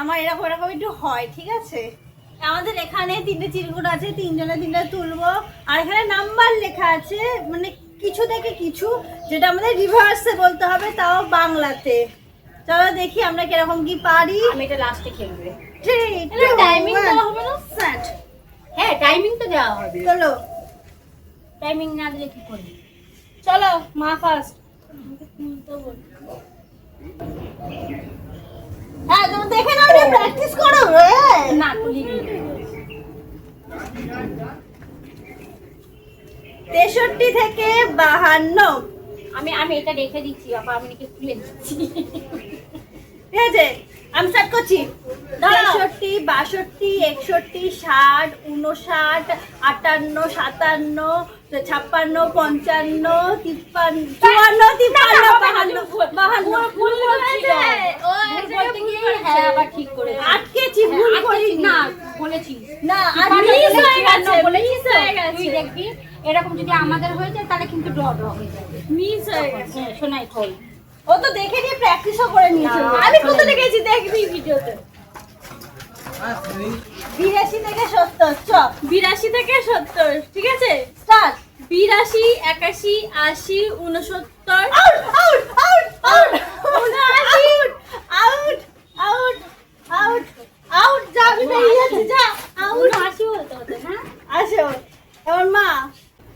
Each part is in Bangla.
আমার এরকম এরকম একটু হয়, ঠিক আছে? আমাদের এখানে 3টে চিরকুট আছে, 3জনে 3টা তুলবো। আর এখানে নাম্বার লেখা আছে, মানে কিছু থেকে কিছু, যেটা আমাদের রিভার্সে বলতে হবে, তাও বাংলাতে। চলো দেখি আমরা কিরকম কি পারি। আমি এটা লাস্টে খেলবে। টাইমিং দেওয়া হবে না? সেট। হ্যাঁ, টাইমিং তো দেওয়া হবে। চলো টাইমিং না দিলে কি করবি? চলো, মা ফার্স্ট। হ্যাঁ, তুমি দেখে নাও, প্র্যাকটিস করো। না, তুলি 63 থেকে 52। আমি এটা রেখে দিচ্ছি বাবা, আমি নাকি খুলে দিচ্ছি। ঠিক আছে, আমি স্টার্ট করছি। 63, 62, 61, 60, 59, 58, 57, 56, 55, 53, 54, 55, 52। হ্যাঁ, আবার ঠিক করে আটকেছি, ভুল করিনি। না বলেছিস না, আর মিস মিস হয়ে গেছে, বলেছিস তো? তুই দেখবি এরকম যদি আমাদের হয়ে যায় তাহলে কিন্তু ড্র হয়ে যাবে। মিস হয়ে গেছে। হ্যাঁ, শোনাই খোল। ও তো দেখে নিয়ে প্র্যাকটিসও করে নিয়েছে। না, আমি আসলে কোথা না। দেখেছি, দেখবি ভিডিওতে। 82 থেকে 70, চল। 82 থেকে 70, ঠিক আছে? Start. 82, 81, 80, 69, out out out out out out out out, যা আমি বেরিয়ে যাচ্ছি, যা আউট। 80 বলতে হতো না? আসো এবার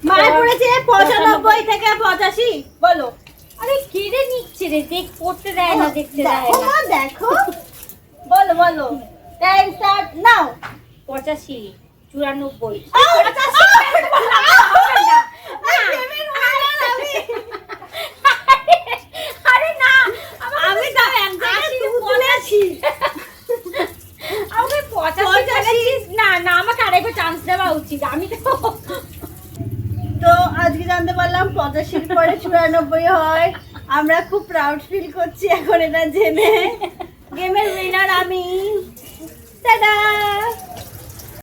মায়ের পড়েছে 95 থেকে 85, বলো। আরে কেড়ে নিচ্ছে রে, দেখ পড়তে দেয় না, দেখতে দেয় দেখো না। মা, দেখো, বলো বলো। Time start now. 85, 94, আউট আরে না, আমি তো এক জায়গায় তুলেছি। আমাকে 85 না না, আমাকে আরেকবার চান্স দেওয়া উচিত। আমি তো তো আজকে জানতে পারলাম 85 পরে 94 হয়। আমরা খুব প্রাউড ফিল করছি এখন এটা জেনে। গেমের উইনার আমি। টাটা।